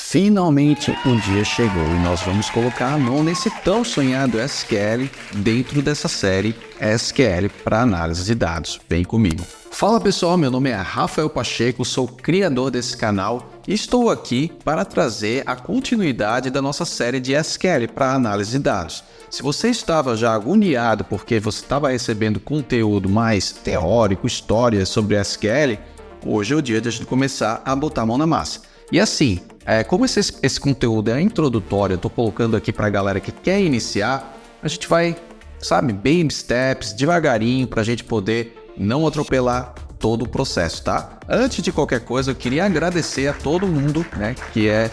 Finalmente o dia chegou e nós vamos colocar a mão nesse tão sonhado SQL dentro dessa série SQL para análise de dados. Vem comigo. Fala pessoal, meu nome é Rafael Pacheco, sou criador desse canal e estou aqui para trazer a continuidade da nossa série de SQL para análise de dados. Se você estava já agoniado porque você estava recebendo conteúdo mais teórico, histórias sobre SQL, hoje é o dia de a gente começar a botar a mão na massa. E assim, como esse conteúdo é introdutório, eu estou colocando aqui para a galera que quer iniciar, a gente vai, baby steps, devagarinho, para a gente poder não atropelar todo o processo, tá? Antes de qualquer coisa, eu queria agradecer a todo mundo, que é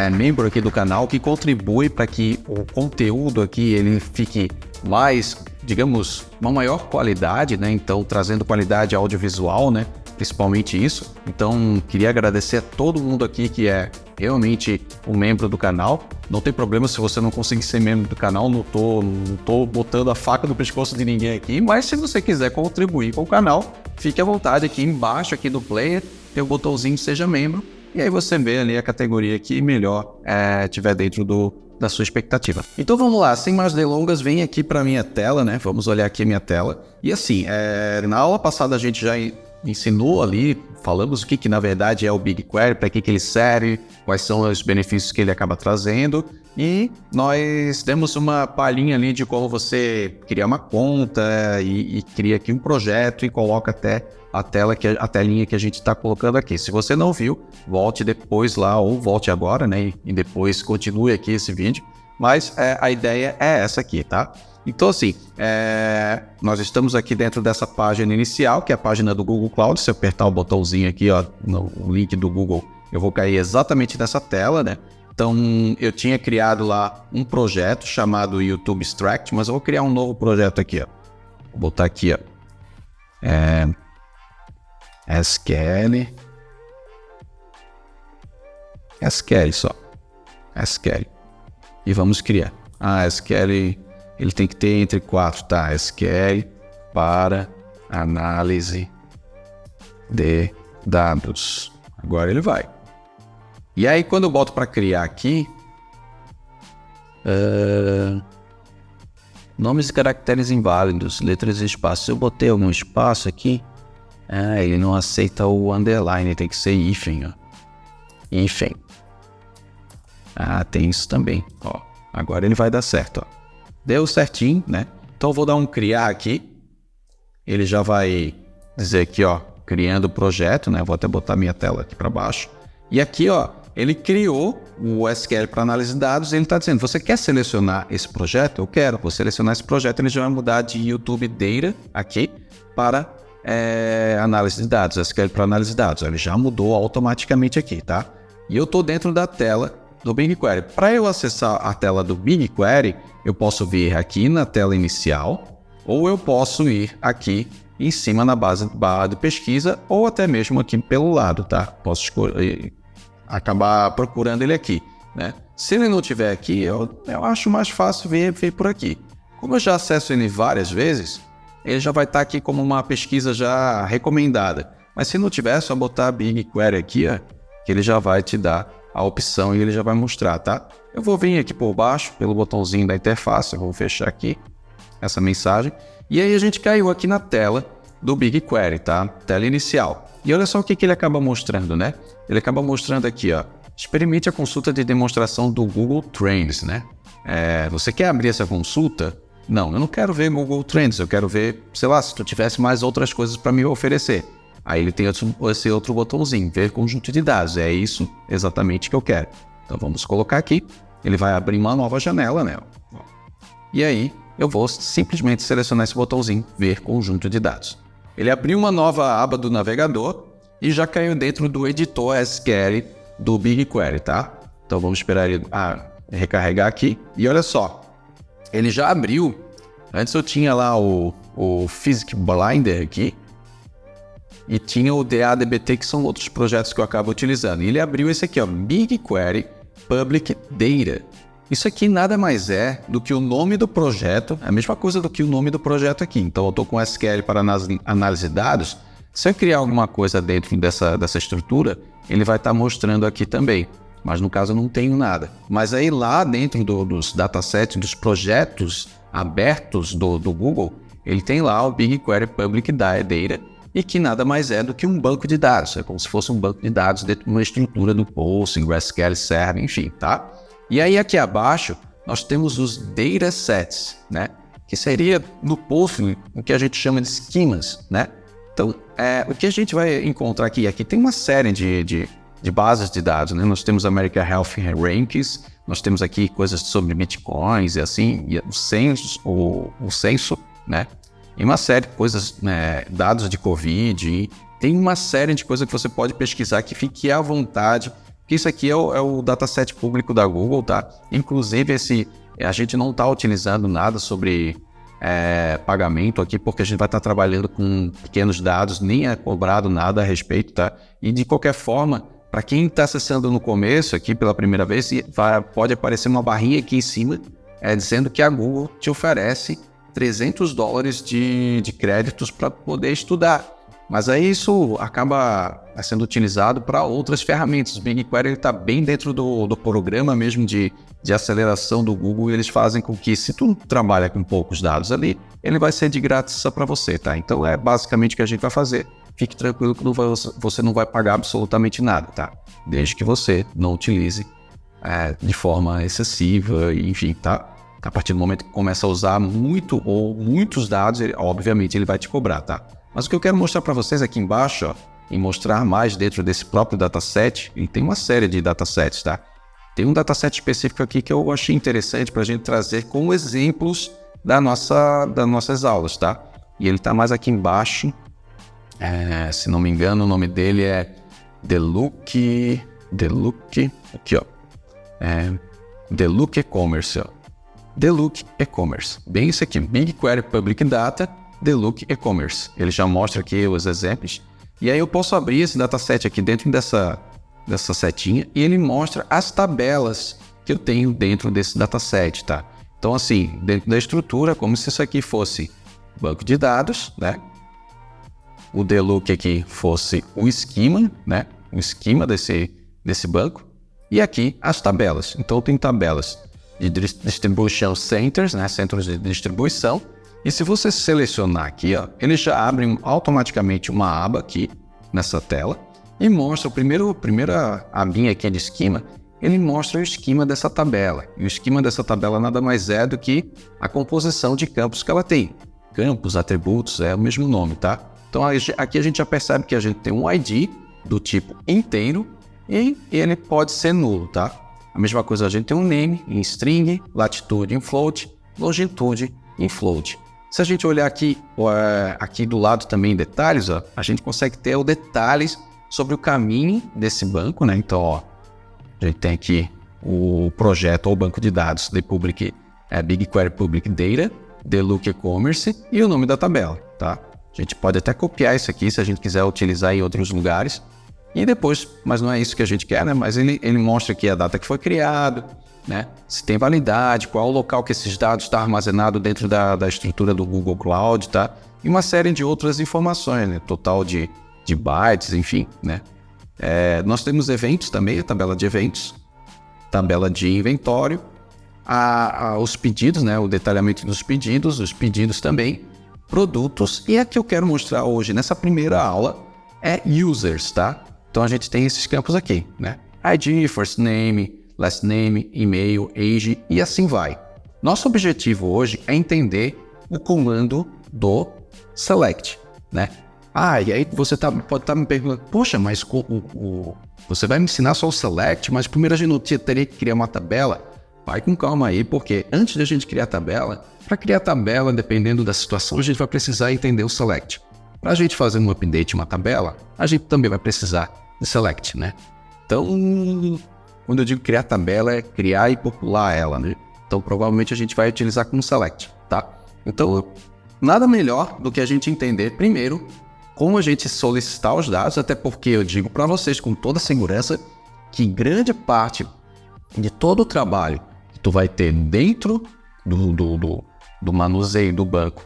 membro aqui do canal, que contribui para que o conteúdo aqui ele fique mais, digamos, uma maior qualidade, Então, trazendo qualidade audiovisual, Principalmente isso. Então, queria agradecer a todo mundo aqui que é realmente um membro do canal. Não tem problema se você não conseguir ser membro do canal, não tô botando a faca no pescoço de ninguém aqui, mas se você quiser contribuir com o canal, fique à vontade aqui embaixo aqui do player, tem o botãozinho Seja Membro, e aí você vê ali a categoria que melhor tiver dentro da sua expectativa. Então vamos lá, sem mais delongas, vem aqui para minha tela, Vamos olhar aqui a minha tela. E assim, na aula passada a gente já ensinou ali, falamos o que na verdade é o BigQuery, para que ele serve, quais são os benefícios que ele acaba trazendo, e nós demos uma palhinha ali de como você cria uma conta e cria aqui um projeto e coloca até a telinha que a gente está colocando aqui. Se você não viu, volte depois lá ou volte agora, e depois continue aqui esse vídeo, mas a ideia é essa aqui, tá? Então assim, nós estamos aqui dentro dessa página inicial, que é a página do Google Cloud. Se eu apertar o botãozinho aqui, no link do Google, eu vou cair exatamente nessa tela, Então, eu tinha criado lá um projeto chamado YouTube Extract, mas eu vou criar um novo projeto aqui, Vou botar aqui, SQL só. SQL. E vamos criar. SQL... ele tem que ter entre 4, tá? SQL para análise de dados. Agora ele vai. E aí, quando eu boto para criar aqui, nomes e caracteres inválidos, letras e espaços. Se eu botei algum espaço aqui, ele não aceita o underline, tem que ser hífen, hífen. Tem isso também, Agora ele vai dar certo, Deu certinho, Então eu vou dar um criar aqui. Ele já vai dizer aqui, criando o projeto, Vou até botar minha tela aqui para baixo. E aqui, ele criou o SQL para análise de dados. Ele está dizendo, você quer selecionar esse projeto? Eu quero. Vou selecionar esse projeto. Ele já vai mudar de YouTube Data aqui para análise de dados, SQL para análise de dados. Ele já mudou automaticamente aqui, tá? E eu estou dentro da tela do BigQuery. Para eu acessar a tela do BigQuery, eu posso vir aqui na tela inicial, ou eu posso ir aqui em cima na barra de pesquisa, ou até mesmo aqui pelo lado, tá? Posso acabar procurando ele aqui, Se ele não estiver aqui, eu acho mais fácil vir por aqui. Como eu já acesso ele várias vezes, ele já vai estar aqui como uma pesquisa já recomendada. Mas se não tiver, é só botar BigQuery aqui, que ele já vai te dar a opção e ele já vai mostrar, tá? Eu vou vir aqui por baixo, pelo botãozinho da interface, eu vou fechar aqui essa mensagem. E aí a gente caiu aqui na tela do BigQuery, tá? Tela inicial. E olha só o que ele acaba mostrando, Ele acaba mostrando aqui, experimente a consulta de demonstração do Google Trends, Você quer abrir essa consulta? Não, eu não quero ver Google Trends, eu quero ver, se tu tivesse mais outras coisas para me oferecer. Aí ele tem esse outro botãozinho, ver conjunto de dados, é isso exatamente que eu quero. Então vamos colocar aqui, ele vai abrir uma nova janela, E aí eu vou simplesmente selecionar esse botãozinho, ver conjunto de dados. Ele abriu uma nova aba do navegador e já caiu dentro do editor SQL do BigQuery, tá? Então vamos esperar ele recarregar aqui. E olha só, ele já abriu, antes eu tinha lá o Physics Blender aqui, e tinha o DADBT, que são outros projetos que eu acabo utilizando. E ele abriu esse aqui, BigQuery Public Data. Isso aqui nada mais é do que o nome do projeto, é a mesma coisa do que o nome do projeto aqui. Então eu estou com SQL para análise de dados. Se eu criar alguma coisa dentro dessa estrutura, ele vai estar mostrando aqui também. mas no caso eu não tenho nada. Mas aí lá dentro dos datasets, dos projetos abertos do Google, ele tem lá o BigQuery Public Data, e que nada mais é do que um banco de dados. É como se fosse um banco de dados dentro de uma estrutura do PostgreSQL Server, enfim, tá? E aí aqui abaixo nós temos os datasets, né? Que seria no Postgre o que a gente chama de esquemas, né? Então, o que a gente vai encontrar aqui tem uma série de bases de dados, né? Nós temos American Health Rankings, nós temos aqui coisas sobre bitcoins e assim, e o censo, né? E uma série de coisas, né? Dados de Covid, e tem uma série de coisas que você pode pesquisar que fique à vontade, porque isso aqui é o dataset público da Google, tá? Inclusive, a gente não está utilizando nada sobre pagamento aqui, porque a gente vai estar trabalhando com pequenos dados, nem é cobrado nada a respeito, tá? E de qualquer forma, para quem está acessando no começo aqui pela primeira vez, pode aparecer uma barrinha aqui em cima dizendo que a Google te oferece $300 de créditos para poder estudar. Mas aí isso acaba sendo utilizado para outras ferramentas. O BigQuery está bem dentro do programa mesmo de aceleração do Google, e eles fazem com que, se tu trabalha com poucos dados ali, ele vai ser de grátis para você, tá? Então é basicamente o que a gente vai fazer. Fique tranquilo que você não vai pagar absolutamente nada, tá? Desde que você não utilize de forma excessiva, enfim, tá? A partir do momento que começa a usar muito ou muitos dados, obviamente ele vai te cobrar, tá? Mas o que eu quero mostrar para vocês aqui embaixo, ó, e mostrar mais dentro desse próprio dataset, e tem uma série de datasets, tá? Tem um dataset específico aqui que eu achei interessante para a gente trazer como exemplos das nossas aulas, tá? E ele está mais aqui embaixo, se não me engano, o nome dele é Deluc, aqui ó, Deluc E-Commerce, ó. Deluc E-Commerce, bem isso aqui, BigQuery Public Data, Deluc E-Commerce. Ele já mostra aqui os exemplos. E aí eu posso abrir esse dataset aqui dentro dessa setinha e ele mostra as tabelas que eu tenho dentro desse dataset, tá? Então assim, dentro da estrutura, como se isso aqui fosse banco de dados, né? O Deluc aqui fosse o esquema, né? O esquema desse banco. E aqui as tabelas. Então tem tabelas de Distribution Centers, né? Centros de distribuição. E se você selecionar aqui, ó, ele já abre automaticamente uma aba aqui nessa tela e mostra primeira abinha aqui de esquema, ele mostra o esquema dessa tabela. E o esquema dessa tabela nada mais é do que a composição de campos que ela tem. Campos, atributos, é o mesmo nome, tá? Então aqui a gente já percebe que a gente tem um ID do tipo inteiro e ele pode ser nulo, tá? A mesma coisa, a gente tem um name em string, latitude em float, longitude em float. Se a gente olhar aqui do lado também em detalhes, ó, a gente consegue ter os detalhes sobre o caminho desse banco, né? Então, ó, a gente tem aqui o projeto ou banco de dados de BigQuery Public Data, Deluc E-Commerce e o nome da tabela, tá? A gente pode até copiar isso aqui se a gente quiser utilizar em outros lugares. E depois, mas não é isso que a gente quer, né? Mas ele mostra aqui a data que foi criado, né? Se tem validade, qual é o local que esses dados estão armazenados dentro da estrutura do Google Cloud, tá? E uma série de outras informações, né? Total de bytes, enfim, né? Nós temos eventos também, a tabela de eventos, tabela de inventório, os pedidos, né? O detalhamento dos pedidos, os pedidos também, produtos, e a que eu quero mostrar hoje nessa primeira aula é users, tá? Então a gente tem esses campos aqui, né? ID, first name, last name, e-mail, age e assim vai. Nosso objetivo hoje é entender o comando do select, né? E aí você pode estar me perguntando, poxa, mas você vai me ensinar só o select, mas primeiro a gente teria que criar uma tabela? Vai com calma aí, porque antes de a gente criar a tabela, para criar a tabela, dependendo da situação, a gente vai precisar entender o select. Para a gente fazer um update, uma tabela, a gente também vai precisar de select, né? Então, quando eu digo criar tabela, é criar e popular ela, né? Então, provavelmente a gente vai utilizar como select, tá? Então, nada melhor do que a gente entender primeiro como a gente solicitar os dados, até porque eu digo para vocês com toda segurança que grande parte de todo o trabalho que tu vai ter dentro do manuseio do banco,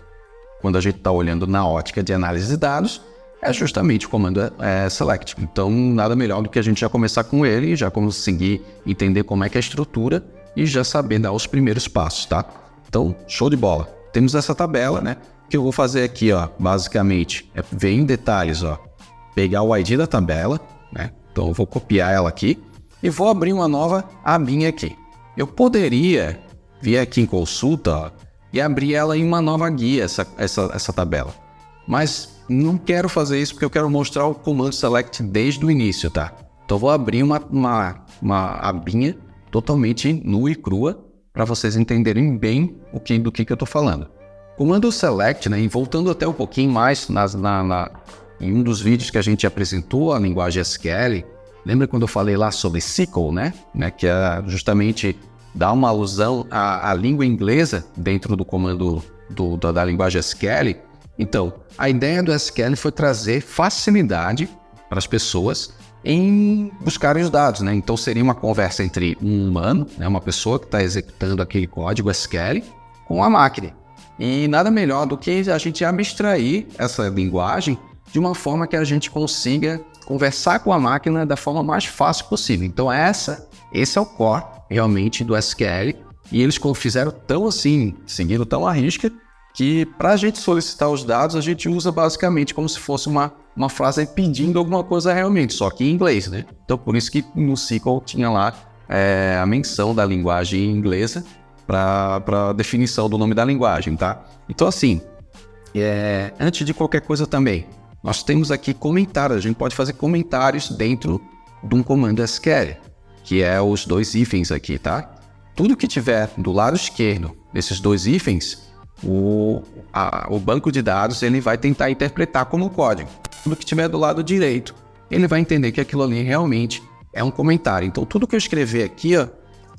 quando a gente está olhando na ótica de análise de dados, é justamente o comando select. Então, nada melhor do que a gente já começar com ele, já conseguir entender como é que é a estrutura e já saber dar os primeiros passos, tá? Então, show de bola. Temos essa tabela, né? O que eu vou fazer aqui, ó, basicamente, é ver em detalhes, ó, pegar o ID da tabela, né? Então, eu vou copiar ela aqui e vou abrir uma nova abinha aqui. Eu poderia vir aqui em consulta, ó, e abrir ela em uma nova guia, essa tabela. Mas não quero fazer isso porque eu quero mostrar o comando select desde o início, tá? Então, eu vou abrir uma abinha totalmente nua e crua para vocês entenderem bem do que eu estou falando. Comando select, né, e voltando até um pouquinho mais em um dos vídeos que a gente apresentou a linguagem SQL, lembra quando eu falei lá sobre SQL, né, que é justamente dar uma alusão à língua inglesa dentro do comando da linguagem SQL? Então, a ideia do SQL foi trazer facilidade para as pessoas em buscarem os dados, né? Então, seria uma conversa entre um humano, né, uma pessoa que está executando aquele código SQL, com a máquina. E nada melhor do que a gente abstrair essa linguagem de uma forma que a gente consiga conversar com a máquina da forma mais fácil possível. Então, esse é o core, realmente, do SQL. E eles fizeram tão assim, seguindo tão à risca, que para a gente solicitar os dados, a gente usa basicamente como se fosse uma frase pedindo alguma coisa realmente, só que em inglês, né? Então, por isso que no SQL tinha lá a menção da linguagem inglesa para definição do nome da linguagem, tá? Então, assim, antes de qualquer coisa também, nós temos aqui comentários, a gente pode fazer comentários dentro de um comando SQL, que é os dois hífens aqui, tá? Tudo que tiver do lado esquerdo desses dois hífens, o banco de dados ele vai tentar interpretar como código. Tudo que tiver do lado direito, ele vai entender que aquilo ali realmente é um comentário. Então, tudo que eu escrever aqui,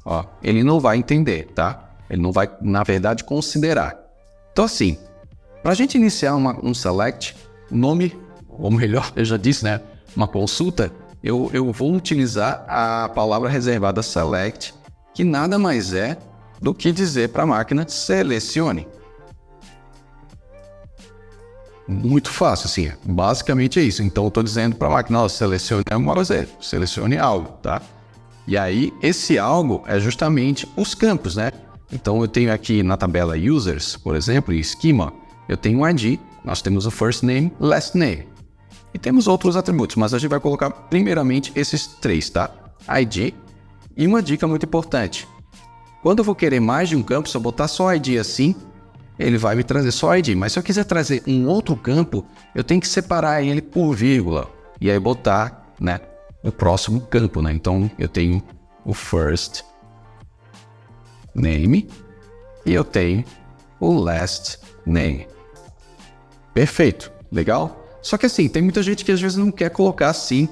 ó, ele não vai entender, tá? Ele não vai, na verdade, considerar. Então, assim, para a gente iniciar um select, nome, ou melhor, eu já disse, né? Uma consulta, eu vou utilizar a palavra reservada select, que nada mais é do que dizer para a máquina selecione. Muito fácil, assim, basicamente é isso. Então, eu estou dizendo para a máquina, selecione uma coisa, selecione algo, tá? E aí, esse algo é justamente os campos, né? Então, eu tenho aqui na tabela users, por exemplo, e schema, eu tenho o ID, nós temos o first name, last name. E temos outros atributos, mas a gente vai colocar primeiramente esses três, tá? ID. E uma dica muito importante. Quando eu vou querer mais de um campo, se eu botar só ID assim, ele vai me trazer só ID. Mas se eu quiser trazer um outro campo, eu tenho que separar ele por vírgula. E aí botar, né, o próximo campo, né? Então, eu tenho o first name e eu tenho o last name. Perfeito, legal? Só que assim, tem muita gente que às vezes não quer colocar assim,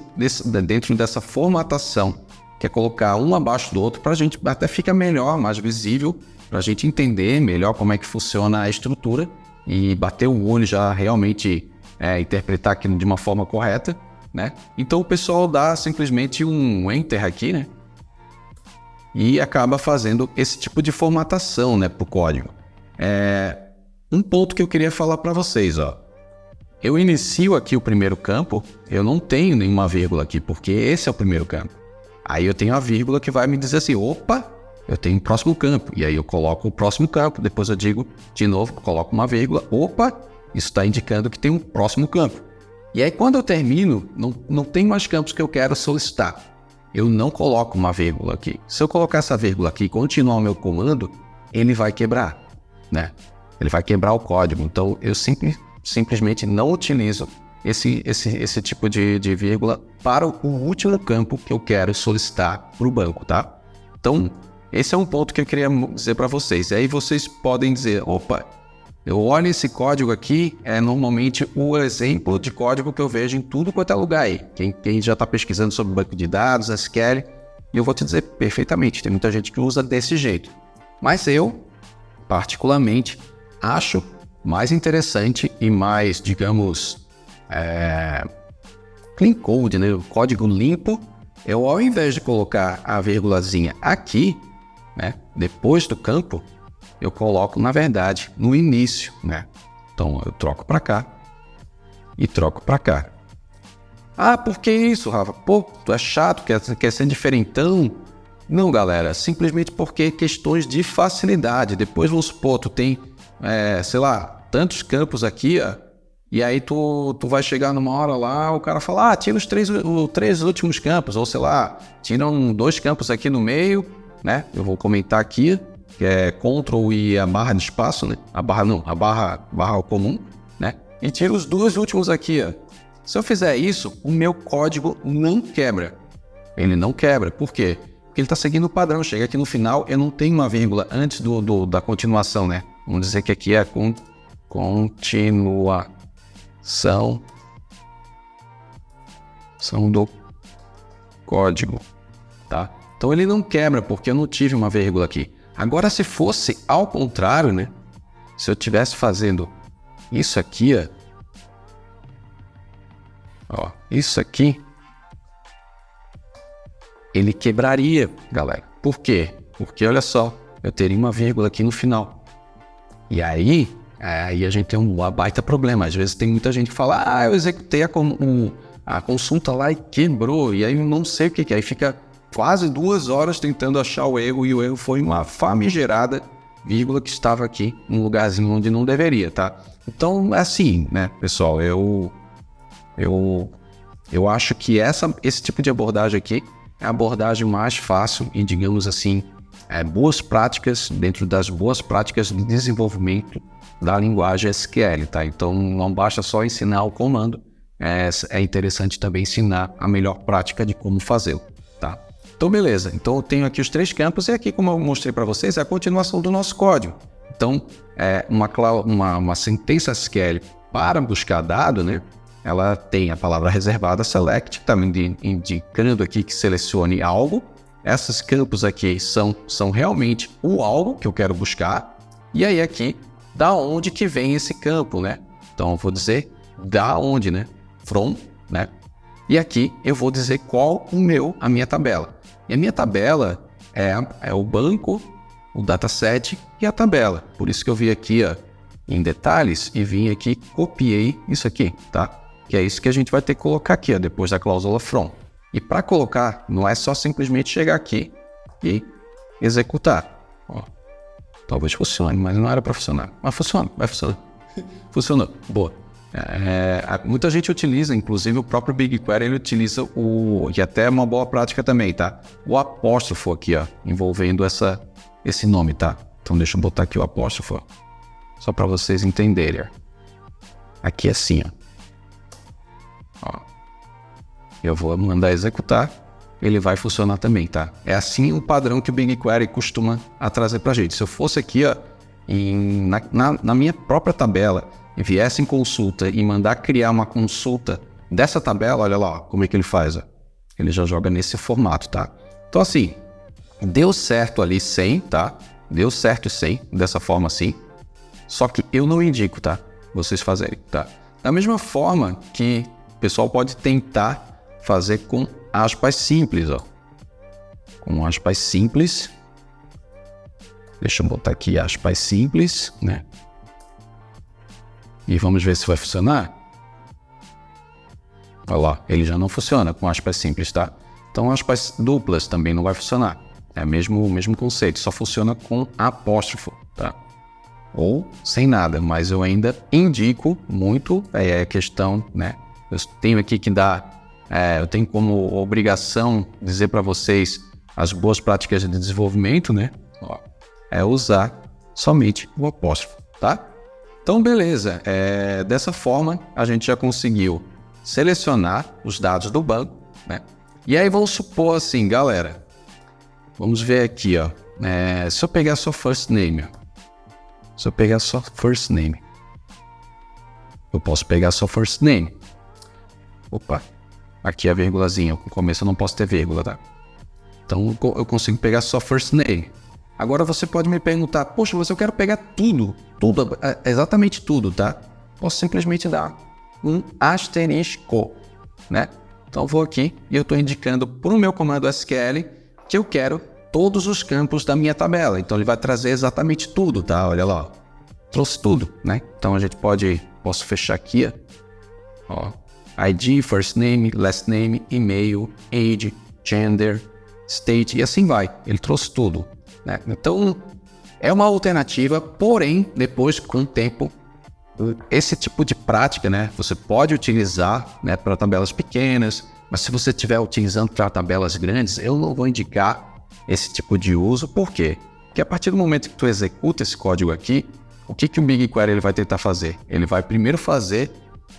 dentro dessa formatação, quer colocar um abaixo do outro para a gente até fica melhor, mais visível, para a gente entender melhor como é que funciona a estrutura e bater o olho já realmente interpretar aquilo de uma forma correta, né? Então o pessoal dá simplesmente um enter aqui, né? E acaba fazendo esse tipo de formatação, né, para o código. Um ponto que eu queria falar para vocês, ó. Eu inicio aqui o primeiro campo, eu não tenho nenhuma vírgula aqui, porque esse é o primeiro campo. Aí eu tenho a vírgula que vai me dizer assim, opa, eu tenho o próximo campo. E aí eu coloco o próximo campo, depois eu digo de novo, coloco uma vírgula, opa, isso está indicando que tem um próximo campo. E aí quando eu termino, não tem mais campos que eu quero solicitar. Eu não coloco uma vírgula aqui. Se eu colocar essa vírgula aqui e continuar o meu comando, ele vai quebrar, né? Ele vai quebrar o código. Então eu simplesmente não utilizo esse tipo de vírgula para o último campo que eu quero solicitar para o banco, tá? Então, esse é um ponto que eu queria dizer para vocês. E aí vocês podem dizer, opa, eu olho esse código aqui, é normalmente o exemplo de código que eu vejo em tudo quanto é lugar aí. Quem já está pesquisando sobre banco de dados, SQL, eu vou te dizer perfeitamente, tem muita gente que usa desse jeito. Mas eu, particularmente, acho mais interessante e mais, digamos, clean code, né? O código limpo, eu ao invés de colocar a vírgulazinha aqui, né, depois do campo, eu coloco, na verdade, no início, né? Então, eu troco para cá e troco para cá. Ah, por que isso, Rafa? Pô, tu é chato, quer ser diferentão? Não, galera, simplesmente porque questões de facilidade. Depois, vamos supor, tu tem, sei lá, tantos campos aqui, ó, e aí tu vai chegar numa hora lá, o cara fala, tira os três últimos campos, ou sei lá, tiram 2 campos aqui no meio, né? Eu vou comentar aqui, que é Ctrl e a barra de espaço, né? A barra comum, né? E tira os 2 últimos aqui, ó. Se eu fizer isso, o meu código não quebra. Ele não quebra. Por quê? Porque ele está seguindo o padrão. Chega aqui no final, eu não tenho uma vírgula antes da continuação, né? Vamos dizer que aqui é continuação do código, tá? Então ele não quebra porque eu não tive uma vírgula aqui. Agora, se fosse ao contrário, né? Se eu estivesse fazendo isso aqui, ó, isso aqui, ele quebraria, galera. Por quê? Porque, olha só, eu teria uma vírgula aqui no final. E aí a gente tem um baita problema. Às vezes tem muita gente que fala, eu executei a consulta lá e quebrou, e aí eu não sei o que é. Aí fica quase 2 horas tentando achar o erro, e o erro foi uma famigerada vírgula que estava aqui, num lugarzinho onde não deveria, tá? Então, assim, né, pessoal, eu acho que esse tipo de abordagem aqui é a abordagem mais fácil e, digamos assim, boas práticas dentro das boas práticas de desenvolvimento da linguagem SQL, tá? Então, não basta só ensinar o comando, é interessante também ensinar a melhor prática de como fazê-lo, tá? Então, beleza. Então, eu tenho aqui os 3 campos e aqui, como eu mostrei para vocês, é a continuação do nosso código. Então, uma sentença SQL para buscar dado, né? Ela tem a palavra reservada, select, também indicando aqui que selecione algo. Esses campos aqui são realmente o algo que eu quero buscar. E aí aqui, da onde que vem esse campo, né? Então, eu vou dizer da onde, né? From, né? E aqui eu vou dizer qual a minha tabela. E a minha tabela é o banco, o dataset e a tabela. Por isso que eu vim aqui, ó, em detalhes e vim aqui, copiei isso aqui, tá? Que é isso que a gente vai ter que colocar aqui, ó, depois da cláusula from. E para colocar, não é só simplesmente chegar aqui e executar. Ó, talvez funcione, mas não era para funcionar. Mas funciona, vai funcionar. Funcionou, boa. Muita gente utiliza, inclusive o próprio BigQuery, ele utiliza e até é uma boa prática também, tá? O apóstrofo aqui, ó, envolvendo esse nome, tá? Então deixa eu botar aqui o apóstrofo, só para vocês entenderem. Aqui é assim, ó. Eu vou mandar executar, ele vai funcionar também, tá? É assim o padrão que o BigQuery costuma trazer pra gente. Se eu fosse aqui, ó, na minha própria tabela, e viesse em consulta e mandar criar uma consulta dessa tabela, olha lá, ó, como é que ele faz, ó. Ele já joga nesse formato, tá? Então, assim, deu certo ali 100, tá? Deu certo 100, dessa forma assim. Só que eu não indico, tá? Vocês fazerem, tá? Da mesma forma que o pessoal pode tentar fazer com aspas simples, ó. Com aspas simples. Deixa eu botar aqui aspas simples, né? E vamos ver se vai funcionar. Olha lá, ele já não funciona com aspas simples, tá? Então aspas duplas também não vai funcionar. É o mesmo conceito, só funciona com apóstrofo, tá? Ou sem nada, mas eu ainda indico muito, questão, né? Eu tenho aqui que dar, eu tenho como obrigação dizer para vocês as boas práticas de desenvolvimento, né? Ó, é usar somente o apóstrofo, tá? Então, beleza. Dessa forma, a gente já conseguiu selecionar os dados do banco, né? E aí, vamos supor assim, galera. Vamos ver aqui, ó. Se eu pegar só first name, eu posso pegar só first name. Opa, aqui é a vírgulazinha. No começo eu não posso ter vírgula, tá? Então, eu consigo pegar só first name. Agora você pode me perguntar, poxa, mas eu quero pegar tudo, exatamente tudo, tá? Posso simplesmente dar um asterisco, né? Então eu vou aqui e eu estou indicando para o meu comando SQL que eu quero todos os campos da minha tabela. Então ele vai trazer exatamente tudo, tá? Olha lá, ó. Trouxe tudo, né? Então a gente posso fechar aqui, ó. Ó, ID, first name, last name, e-mail, age, gender, state e assim vai. Ele trouxe tudo, né? Então, é uma alternativa, porém, depois, com o tempo, esse tipo de prática, né, você pode utilizar, né, para tabelas pequenas, mas se você estiver utilizando para tabelas grandes, eu não vou indicar esse tipo de uso. Por quê? Porque a partir do momento que tu executa esse código aqui, o que o BigQuery ele vai tentar fazer? Ele vai primeiro fazer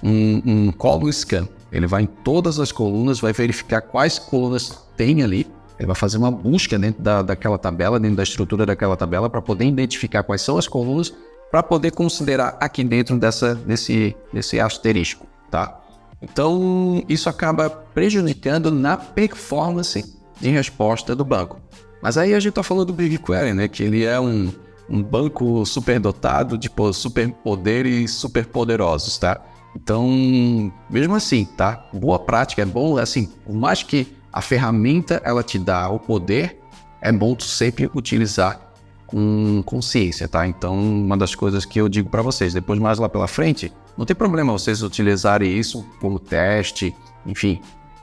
um column scan. Ele vai em todas as colunas, vai verificar quais colunas tem ali. Ele vai fazer uma busca dentro daquela tabela, dentro da estrutura daquela tabela, para poder identificar quais são as colunas, para poder considerar aqui dentro desse asterisco, tá? Então, isso acaba prejudicando na performance de resposta do banco. Mas aí a gente está falando do BigQuery, né? Que ele é um banco superdotado de superpoderes superpoderosos, tá? Então, mesmo assim, tá? Boa prática, é bom, assim, por mais que a ferramenta ela te dá o poder, é bom tu sempre utilizar com consciência, tá? Então, uma das coisas que eu digo para vocês, depois mais lá pela frente, não tem problema vocês utilizarem isso como teste, enfim,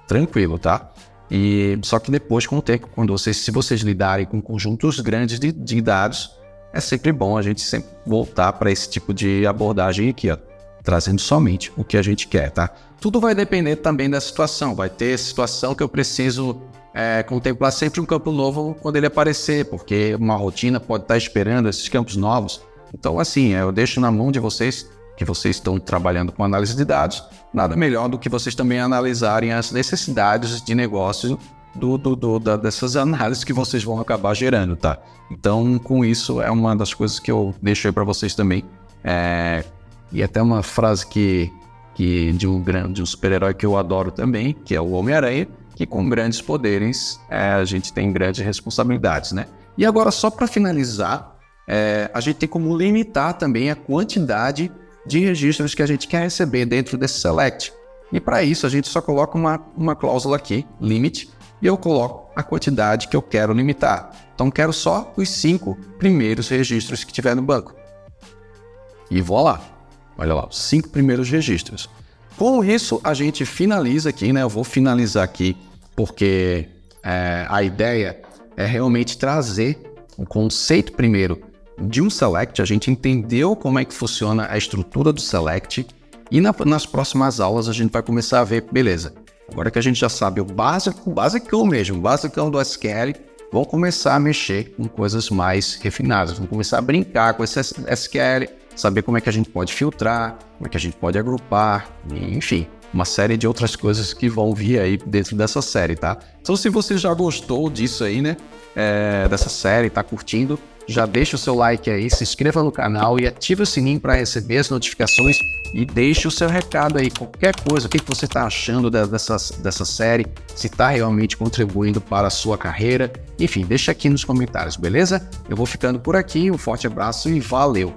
tranquilo, tá? E só que depois, com o tempo, se vocês lidarem com conjuntos grandes de dados, é sempre bom a gente sempre voltar para esse tipo de abordagem aqui, ó, trazendo somente o que a gente quer, tá? Tudo vai depender também da situação. Vai ter situação que eu preciso contemplar sempre um campo novo quando ele aparecer, porque uma rotina pode estar esperando esses campos novos. Então, assim, eu deixo na mão de vocês, que vocês estão trabalhando com análise de dados, nada melhor do que vocês também analisarem as necessidades de negócio dessas análises que vocês vão acabar gerando, tá? Então, com isso, é uma das coisas que eu deixo aí para vocês também. E até uma frase de um super-herói que eu adoro também, que é o Homem-Aranha, que com grandes poderes a gente tem grandes responsabilidades, né? E agora, só para finalizar, a gente tem como limitar também a quantidade de registros que a gente quer receber dentro desse select. E para isso, a gente só coloca uma cláusula aqui, limit, e eu coloco a quantidade que eu quero limitar. Então, quero só os 5 primeiros registros que tiver no banco. E vou lá. Olha lá, os 5 primeiros registros. Com isso, a gente finaliza aqui, né? Eu vou finalizar aqui, porque a ideia é realmente trazer o conceito primeiro de um select. A gente entendeu como é que funciona a estrutura do select e nas próximas aulas a gente vai começar a ver, beleza, agora que a gente já sabe o básico, o basicão mesmo, o basicão do SQL, vamos começar a mexer com coisas mais refinadas, vamos começar a brincar com esse SQL, saber como é que a gente pode filtrar, como é que a gente pode agrupar, enfim, uma série de outras coisas que vão vir aí dentro dessa série, tá? Então, se você já gostou disso aí, né, dessa série, tá curtindo, já deixa o seu like aí, se inscreva no canal e ative o sininho para receber as notificações e deixe o seu recado aí, qualquer coisa, o que você está achando dessa série, se está realmente contribuindo para a sua carreira, enfim, deixa aqui nos comentários, beleza? Eu vou ficando por aqui, um forte abraço e valeu!